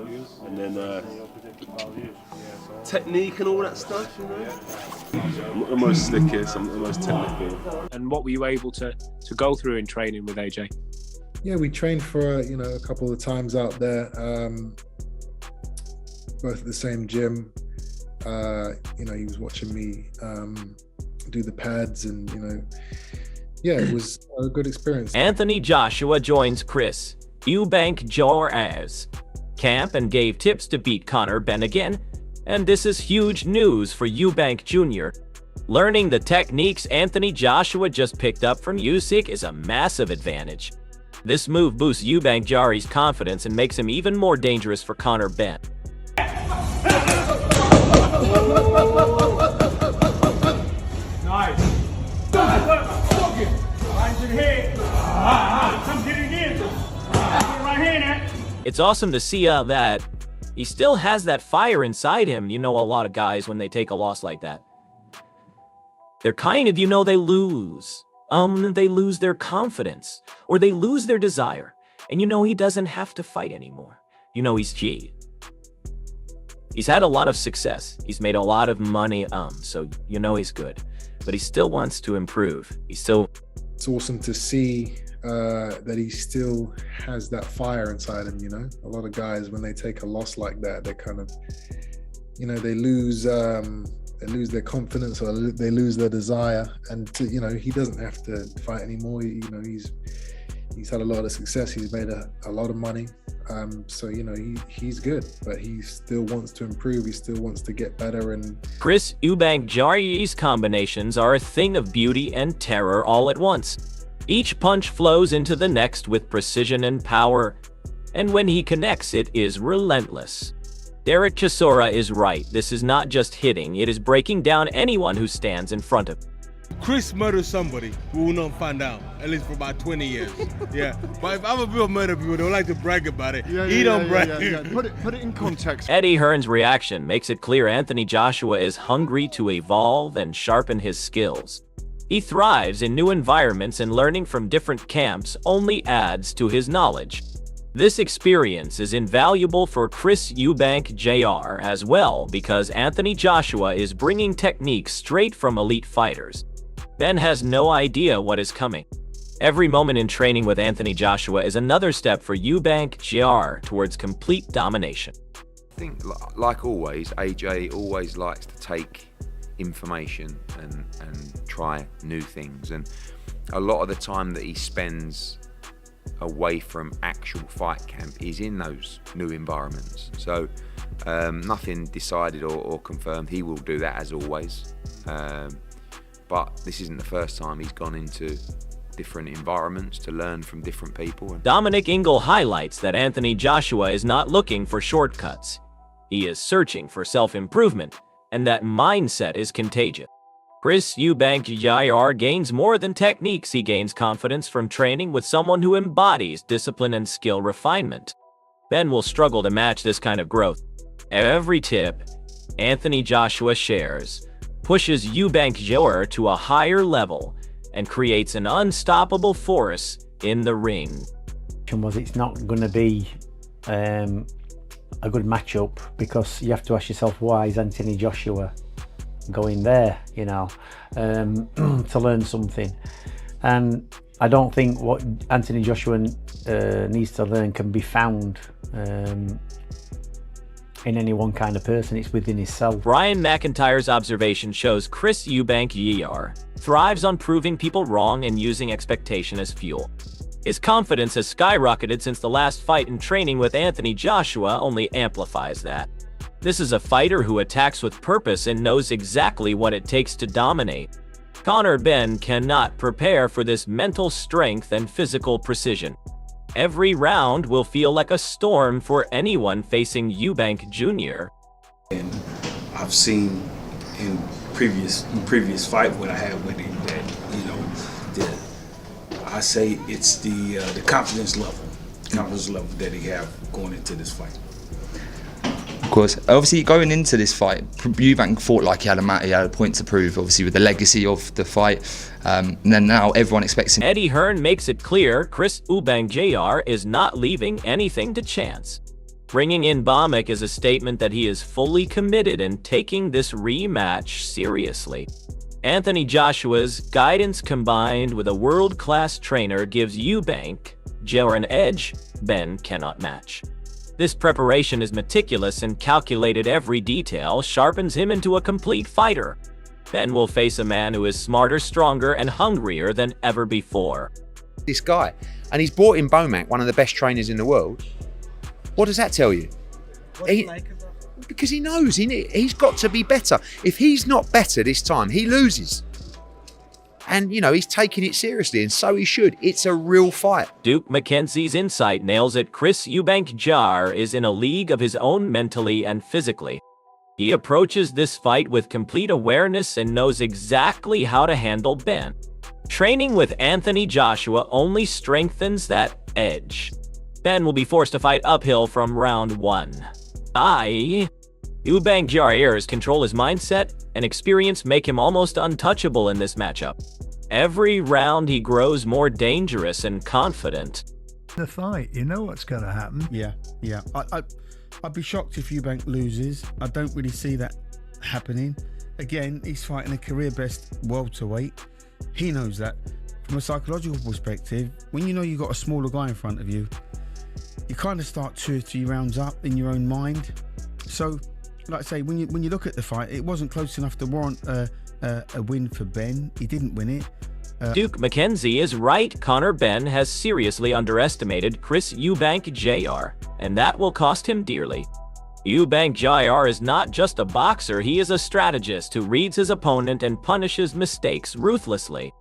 and then technique and all that stuff, you know. I'm not the most slickest, I'm not the most technical. And what were you able to go through in training with AJ? Yeah, we trained for a couple of times out there, both at the same gym. He was watching me do the pads, and yeah, it was a good experience. Anthony Joshua joins Chris Eubank Jr's camp and gave tips to beat Conor Benn again. And this is huge news for Eubank Jr. Learning the techniques Anthony Joshua just picked up from Usyk is a massive advantage. This move boosts Eubank Jr's confidence and makes him even more dangerous for Conor Benn. Nice. It's awesome to see that he still has that fire inside him. A lot of guys, when they take a loss like that, they're kind of, they lose. They lose their confidence, or they lose their desire. And he doesn't have to fight anymore. He's G. He's had a lot of success. He's made a lot of money, so he's good. But he still wants to improve. It's awesome to see that he still has that fire inside him, A lot of guys, when they take a loss like that, they kind of, they lose their confidence, or they lose their desire. And he doesn't have to fight anymore. He's had a lot of success. He's made a lot of money. So he's good, but he still wants to improve. He still wants to get better. And Chris Eubank Jr's combinations are a thing of beauty and terror all at once. Each punch flows into the next with precision and power, and when he connects, it is relentless. Derek Chisora is right. This is not just hitting, it is breaking down anyone who stands in front of him. Chris murdered somebody, we will not find out, at least for about 20 years. Yeah, but if other people murder people, they don't like to brag about it. He don't brag. Put it in context. Eddie Hearn's reaction makes it clear Anthony Joshua is hungry to evolve and sharpen his skills. He thrives in new environments, and learning from different camps only adds to his knowledge. This experience is invaluable for Chris Eubank Jr. as well, because Anthony Joshua is bringing techniques straight from elite fighters. Ben has no idea what is coming. Every moment in training with Anthony Joshua is another step for Eubank Jr. towards complete domination. I think, like always, AJ always likes to take information and try new things, and a lot of the time that he spends away from actual fight camp is in those new environments. So nothing decided or confirmed. He will do that as always, but this isn't the first time he's gone into different environments to learn from different people. Dominic Ingle highlights that Anthony Joshua is not looking for shortcuts. He is searching for self-improvement, and that mindset is contagious. Chris Eubank Jr. gains more than techniques. He gains confidence from training with someone who embodies discipline and skill refinement. Ben will struggle to match this kind of growth. Every tip Anthony Joshua shares pushes Eubank Jr. to a higher level and creates an unstoppable force in the ring. It's not going to be a good matchup, because you have to ask yourself, why is Anthony Joshua going there, to learn something? And I don't think what Anthony Joshua needs to learn can be found in any one kind of person. It's within himself. Brian McIntyre's observation shows Chris Eubank Jr. thrives on proving people wrong and using expectation as fuel. His confidence has skyrocketed since the last fight, and training with Anthony Joshua only amplifies that. This is a fighter who attacks with purpose and knows exactly what it takes to dominate. Conor Benn cannot prepare for this mental strength and physical precision. Every round will feel like a storm for anyone facing Eubank Jr. And I've seen in previous fight what I had with him that, I say it's the confidence level that he have going into this fight. Of course, obviously going into this fight, Eubank thought like he had a point to prove, obviously with the legacy of the fight, and then now everyone expects him. Eddie Hearn makes it clear Chris Eubank Jr. is not leaving anything to chance. Bringing in Baumek is a statement that he is fully committed and taking this rematch seriously. Anthony Joshua's guidance combined with a world-class trainer gives Eubank Jr an edge Benn cannot match. This preparation is meticulous and calculated. Every detail sharpens him into a complete fighter. Benn will face a man who is smarter, stronger, and hungrier than ever before. This guy, and he's brought in Baumek, one of the best trainers in the world. What does that tell you? Because he knows he's got to be better. If he's not better this time, he loses. And, you know, he's taking it seriously, and so he should. It's a real fight. Duke McKenzie's insight nails it. Chris Eubank Jr is in a league of his own mentally and physically. He approaches this fight with complete awareness and knows exactly how to handle Benn. Training with Anthony Joshua only strengthens that edge. Benn will be forced to fight uphill from round 1. Eubank Jr's control his mindset and experience make him almost untouchable in this matchup. Every round he grows more dangerous and confident. The fight, you know what's going to happen. Yeah. I'd be shocked if Eubank loses. I don't really see that happening. Again, he's fighting a career-best welterweight. He knows that. From a psychological perspective, when you know you've got a smaller guy in front of you, you kind of start 2 or 3 rounds up in your own mind. So, like I say, when you look at the fight, it wasn't close enough to warrant a win for Benn. He didn't win it. Duke McKenzie is right. Conor Benn has seriously underestimated Chris Eubank Jr, and that will cost him dearly. Eubank Jr is not just a boxer, he is a strategist who reads his opponent and punishes mistakes ruthlessly.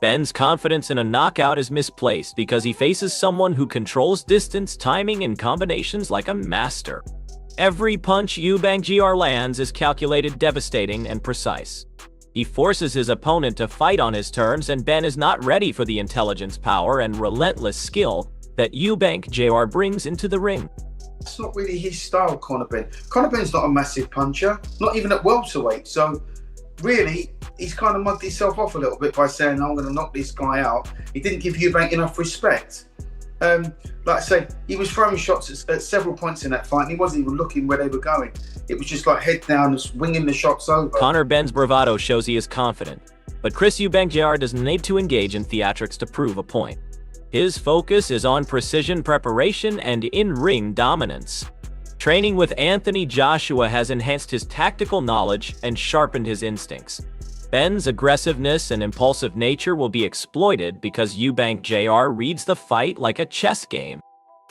Benn's confidence in a knockout is misplaced because he faces someone who controls distance, timing, and combinations like a master. Every punch Eubank Jr lands is calculated, devastating, and precise. He forces his opponent to fight on his terms, and Benn is not ready for the intelligence, power, and relentless skill that Eubank Jr brings into the ring. It's not really his style, Conor Benn. Conor Benn's not a massive puncher, not even at welterweight. So really, he's kind of mugged himself off a little bit by saying, I'm going to knock this guy out. He didn't give Eubank enough respect. Like I say, he was throwing shots at several points in that fight, and he wasn't even looking where they were going. It was just like head down, just winging the shots over. Conor Benn's bravado shows he is confident, but Chris Eubank Jr doesn't need to engage in theatrics to prove a point. His focus is on precision preparation and in-ring dominance. Training with Anthony Joshua has enhanced his tactical knowledge and sharpened his instincts. Benn's aggressiveness and impulsive nature will be exploited because Eubank Jr reads the fight like a chess game.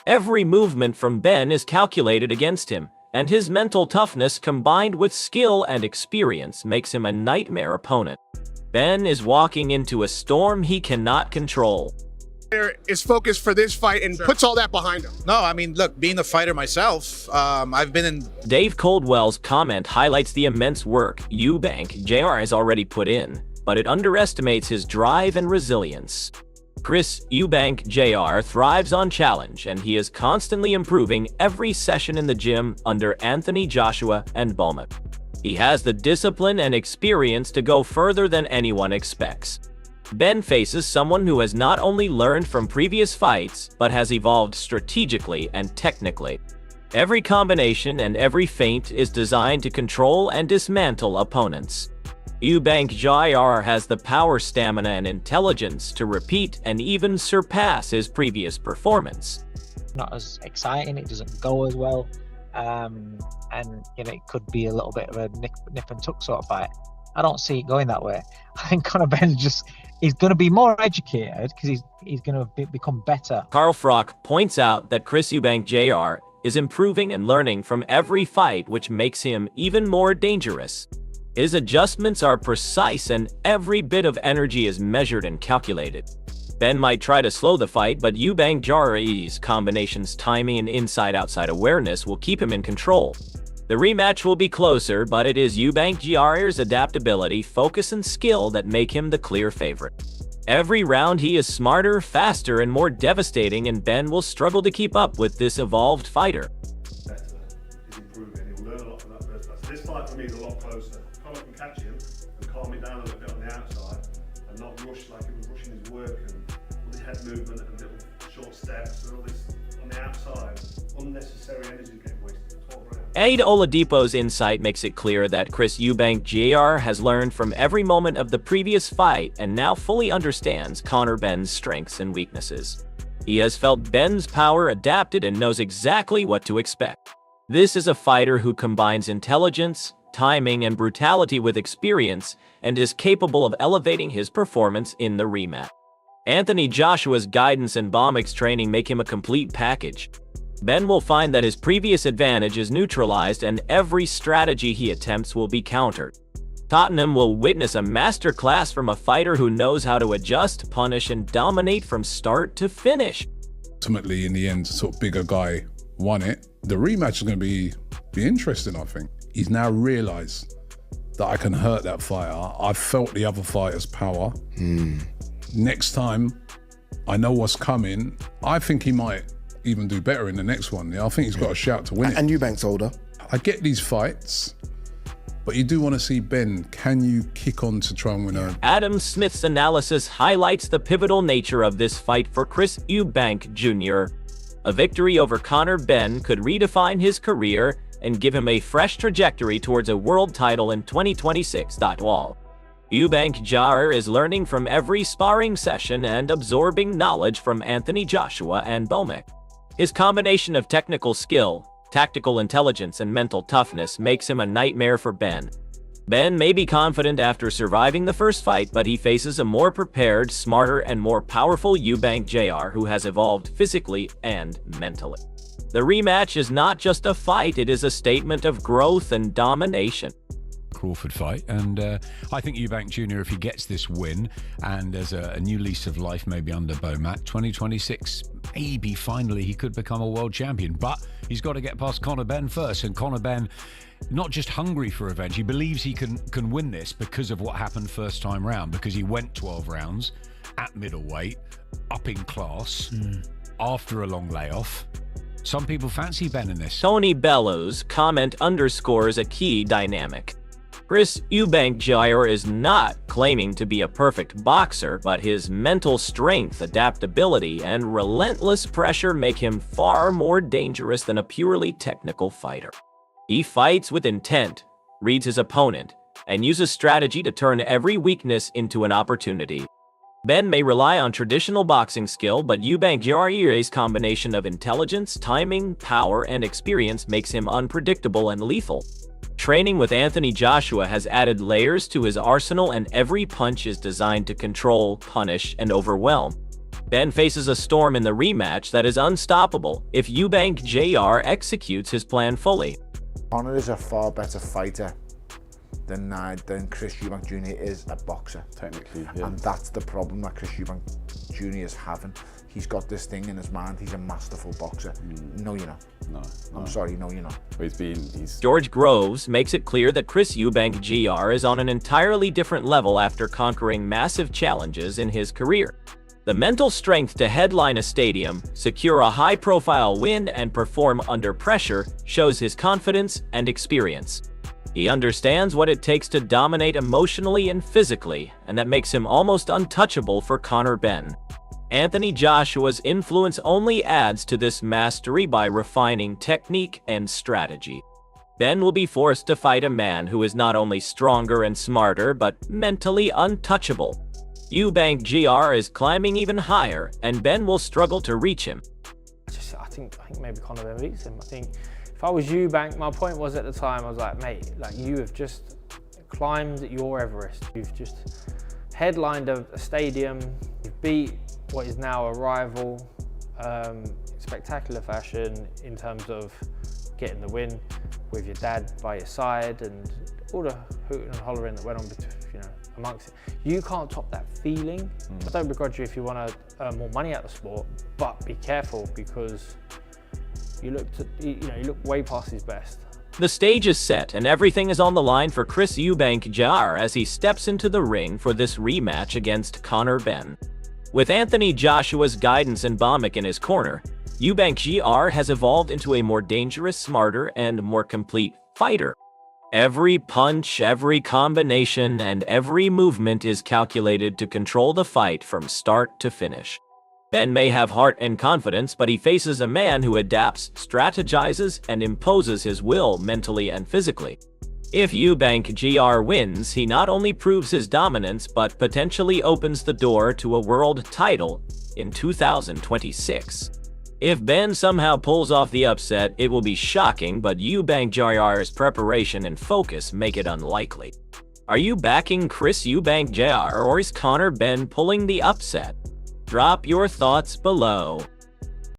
Every movement from Benn is calculated against him, and his mental toughness combined with skill and experience makes him a nightmare opponent. Benn is walking into a storm he cannot control. Is focused for this fight and puts all that behind him. No, I mean, look, being a fighter myself, I've been in... Dave Coldwell's comment highlights the immense work Eubank Jr has already put in, but it underestimates his drive and resilience. Chris Eubank Jr thrives on challenge, and he is constantly improving every session in the gym under Anthony Joshua and Baumek. He has the discipline and experience to go further than anyone expects. Benn faces someone who has not only learned from previous fights, but has evolved strategically and technically. Every combination and every feint is designed to control and dismantle opponents. Eubank Jr has the power, stamina, and intelligence to repeat and even surpass his previous performance. Not as exciting, it doesn't go as well, and you know, it could be a little bit of a nip and tuck sort of fight. I don't see it going that way. I think Conor Benn he's going to be more educated because he's going to become better. Carl Frock points out that Chris Eubank Jr is improving and learning from every fight, which makes him even more dangerous. His adjustments are precise and every bit of energy is measured and calculated. Benn might try to slow the fight, but Eubank Jr's combinations, timing, and inside-outside awareness will keep him in control. The rematch will be closer, but it is Eubank Jr's adaptability, focus, and skill that make him the clear favorite. Every round he is smarter, faster, and more devastating, and Benn will struggle to keep up with this evolved fighter. He's improving, he'll learn a lot from that first fight. So this fight for me is a lot closer. Conor can catch him and calm it down a little bit on the outside and not rush like he was rushing his work and all the head movement and little short steps and all this on the outside. unnecessary energy getting wasted. 12 rounds. Ade Oladipo's insight makes it clear that Chris Eubank Jr. has learned from every moment of the previous fight and now fully understands Conor Benn's strengths and weaknesses. He has felt Benn's power, adapted, and knows exactly what to expect. This is a fighter who combines intelligence, timing, and brutality with experience and is capable of elevating his performance in the rematch. Anthony Joshua's guidance and Bomik's training make him a complete package. Benn will find that his previous advantage is neutralized and every strategy he attempts will be countered. Tottenham will witness a masterclass from a fighter who knows how to adjust, punish, and dominate from start to finish. Ultimately, in the end, sort of bigger guy won it. The rematch is going to be interesting, I think. He's now realised that I can hurt that fighter. I've felt the other fighter's power. Next time, I know what's coming. I think he might even do better in the next one. Yeah, I think he's got a shout to win it. And Eubank's older. I get these fights, but you do want to see Benn. Can you kick on to try and win a... Adam Smith's analysis highlights the pivotal nature of this fight for Chris Eubank Jr. A victory over Conor Benn could redefine his career and give him a fresh trajectory towards a world title in 2026. Eubank Jr. is learning from every sparring session and absorbing knowledge from Anthony Joshua and Bomik. His combination of technical skill, tactical intelligence, and mental toughness makes him a nightmare for Benn. Benn may be confident after surviving the first fight, but he faces a more prepared, smarter, and more powerful Eubank Jr. who has evolved physically and mentally. The rematch is not just a fight, it is a statement of growth and domination. Crawford fight, and I think Eubank Jr., if he gets this win and there's a new lease of life maybe under Bomat, 2026, maybe finally he could become a world champion, but he's got to get past Conor Benn first, and Conor Benn not just hungry for revenge, he believes he can win this because of what happened first time round, because he went 12 rounds at middleweight, up in class, after a long layoff. Some people fancy Benn in this. Tony Bellows' comment underscores a key dynamic. Chris Eubank Jr. is not claiming to be a perfect boxer, but his mental strength, adaptability, and relentless pressure make him far more dangerous than a purely technical fighter. He fights with intent, reads his opponent, and uses strategy to turn every weakness into an opportunity. Benn may rely on traditional boxing skill, but Eubank Jr.'s combination of intelligence, timing, power, and experience makes him unpredictable and lethal. Training with Anthony Joshua has added layers to his arsenal, and every punch is designed to control, punish, and overwhelm. Benn faces a storm in the rematch that is unstoppable if Eubank Jr. executes his plan fully. Conor is a far better fighter than Chris Eubank Jr. is a boxer. Technically, yeah. And that's the problem that Chris Eubank Jr. is having. He's got this thing in his mind, he's a masterful boxer. No, you're not. No. I'm sorry, no, you're not. George Groves makes it clear that Chris Eubank Jr. is on an entirely different level after conquering massive challenges in his career. The mental strength to headline a stadium, secure a high-profile win, and perform under pressure shows his confidence and experience. He understands what it takes to dominate emotionally and physically, and that makes him almost untouchable for Conor Benn. Anthony Joshua's influence only adds to this mastery by refining technique and strategy. Benn will be forced to fight a man who is not only stronger and smarter, but mentally untouchable. Eubank Jr. is climbing even higher, and Benn will struggle to reach him. I think maybe Conor Benn beats him. I think if I was Eubank, my point was at the time, I was like, mate, like you have just climbed your Everest. You've just headlined a stadium. You've beat what is now a rival in spectacular fashion in terms of getting the win with your dad by your side and all the hooting and hollering that went on amongst it. You can't top that feeling. I don't begrudge you if you want to earn more money out of the sport, but be careful because you look way past his best. The stage is set and everything is on the line for Chris Eubank Jr. as he steps into the ring for this rematch against Conor Benn. With Anthony Joshua's guidance and Bomik in his corner, Eubank Jr. has evolved into a more dangerous, smarter, and more complete fighter. Every punch, every combination, and every movement is calculated to control the fight from start to finish. Ben may have heart and confidence, but he faces a man who adapts, strategizes, and imposes his will mentally and physically. If Eubank Jr. wins, he not only proves his dominance, but potentially opens the door to a world title in 2026. If Ben somehow pulls off the upset, it will be shocking, but Eubank Jr.'s preparation and focus make it unlikely. Are you backing Chris Eubank Jr. or is Conor Benn pulling the upset? Drop your thoughts below.